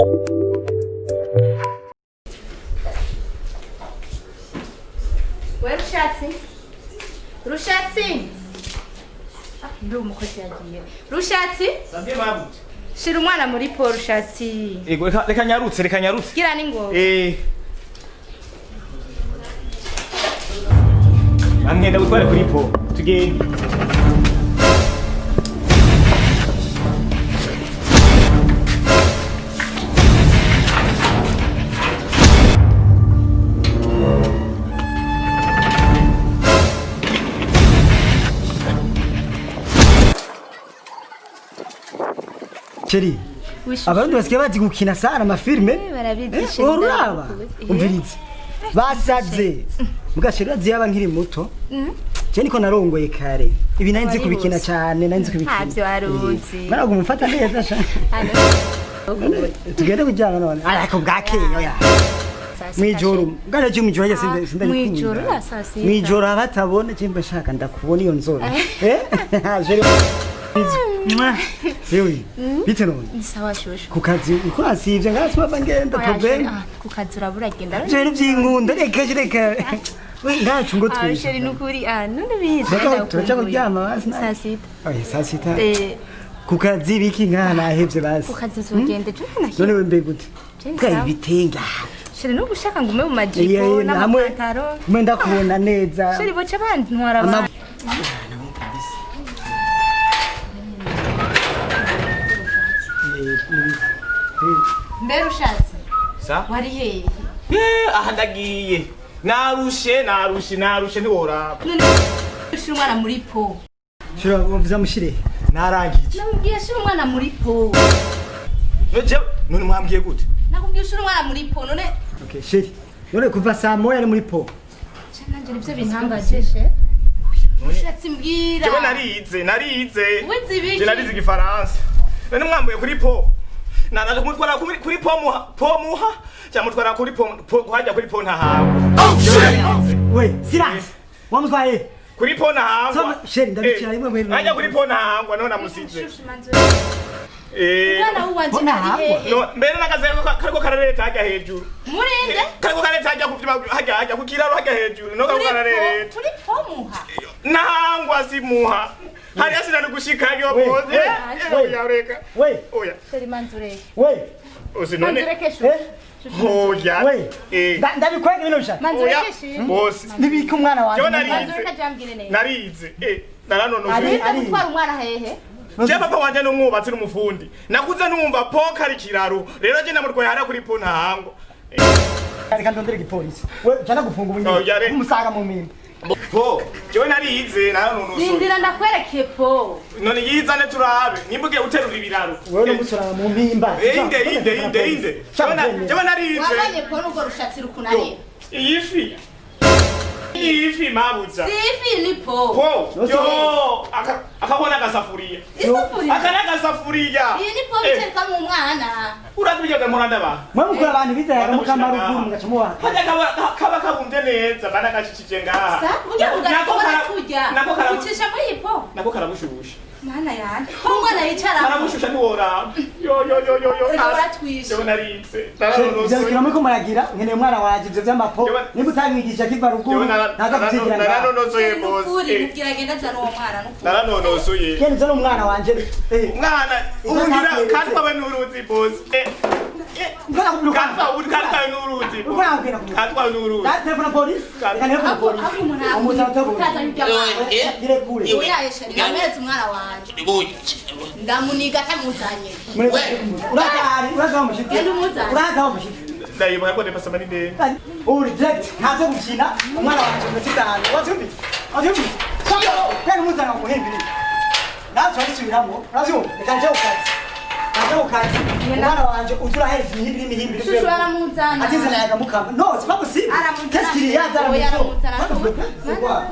Wewe Rushatsi. Ndio mukozi yagiye. Rushatsi? Sabye babu. Shira umwana muri Paul Rushatsi. Ego reka nyarutse. Gira ningo. Amwenda gutwara kuri po. Tugende. Cheri. Abantu basigaye bazi gukina sana amafilme. Barabizi. Uraba. Umvirize. Basaze. Mugashira ziyaba nkiri muto. Je niko narongoye kare. Ibi nari nzi kubikina cyane, nari nzi kubikina. Ntabyo waruzi. Marago mufata neza sha. Tugende kujyana none. Ariko bwakeye ya. Mwijoro. Garaje mwijoro ya sinda. Mwijoro ya sasi. Mwijoro abatabone cyembe shaka ndakubona iyo nzora. Jeri. Yewe, bite none? Ni sawa shosho. Kukazi uko asivye ngasima bangenda problem. Kukazi urabura genda. Je n'ivy'inkunda reka. We ngacu ngo twisha. Sheri nukuri none bize. Turacha kuryama basi. Saa sita. Saa sita. Kukazi biki nkana ahevye basi. Kukazi zogende je nta. None we mbegute. Kai bitenga. Sheri no gushaka ngume mu majipo n'amapantaro. Mwenda kubona neza. Sheri boca bantwara abantu. Mbere ushatse? Sa? Wari hehe? Aha ndagiye. Narushe ntiworaba. None ushira umwana muri po. Shira uvuza mushire. Narangije. Namubwiye shira umwana muri po. None mwambwiye gute? Nakubwiye shira umwana muri po none. Okay, sheri. None kuva saa moya ari muri po. Nanje nivyo bintambajeshe. Ushatse mbwira. Jewe narize. Wize ibiki? Je narize igifaransa. None mwambuye kuri po. Nanaje kumutwara kuri po muha. Cyamutwara kuri po kuhajya kuri po ntahawe. We, silence. Wamutwaye. Kuri po ntahangwa. Sheri ndabikira rimwe mwe. Ajya kuri po ntahangwa none amusize. Mwana wuwanje ari hehe? No, mbere nagaze kariko karareta hajya hejuru. Murinde? Kariko karareta hajya hajya kukiraro hajya hejuru. No karareta. Turi po muha. Ntahangwa si muha. Hari asina gushika yo boze. Oya reka. We. Oya. Sheri manzureke. We. Osinone. Manzureke sho. Oya. We. Ndabikwege bino sha. Manzureke shi. Bosi. Nibika umwana wanjye. Manzureke jambire neza. Narize. Naranonoze. Ari gutwara umwana hehe? Je papa wanje n'umwubatsi n'umufundi. Nakuze numva po kari kiraro. Rero je namurwaye hara kuri po ntahango. Reka ndondere igipolisi. We jana gufunga ubunyine. Umusaga mu mimba. Po, jewe narize naranonoze. Ndindira ndakwereke po. None yizane turabe. Nimbuge uterura ibiraro. Wewe n'umusoranga mu mimba. Inde. Jewe narize. Wabonye po nuko rushatsi rukunariye. Ifi mabuza. Sifi ni po. Po. Yo, akabona gasafuriya. Isafuriya. Akana gasafuriya. Iyi ni po bitereka mu mwana. Uratubije muranda ba. Mwe mukora abantu bizayaga mukamara uguru mugacamuwa. Hajya kaba kabumde neza bana gacicije ngaha. Sa, ujya kugakora kujya. Nako karabu. Ucisha muri iyi po. Nako karabushusha. Mana yandi. Ko umwana yicara. Karabushusha ntiworaba. Yo. Uratwisha. Jewe narize. Byakira muri ko muragira nkeneye umwana waje ivyo vy'amapo. Niba utabigisha kiva ruguru. Naranonosoye boss. Ukuri kugira genda zana uwo mwana nuko. Naranonosoye. Kene zo umwana wanje. Umwana ugira kandi kwabe n'uruzi boss. Ngora kuruka. Kandi n'uruzi. Uko yambwira ku. Kandi kwabe n'uruzi. Da telefona police. Kana telefona police. Aho umuntu Umuza utabo. kaza bijya. Dire kure. Oya yesheri ngameze umwana wanje. Ndamuniga tamuzanye. Uraza mushiki. Genda umuzanye. Uraza mushiki. Ndayibuka ko ndepasa mani de. Uri direct ntazo gukina umwana wanje ndacitana. Watumbi. Kana umuzana umuhembiri. Nacho nisubiramo. Urazo reka ukazi. Umwana wanje utura hezi imihimbiri. Shushu aramuzana. Atizana yaga mukamba. No, c'est pas possible. Aramuzana. Qu'est-ce qu'il y a dans la maison? Aramuzana.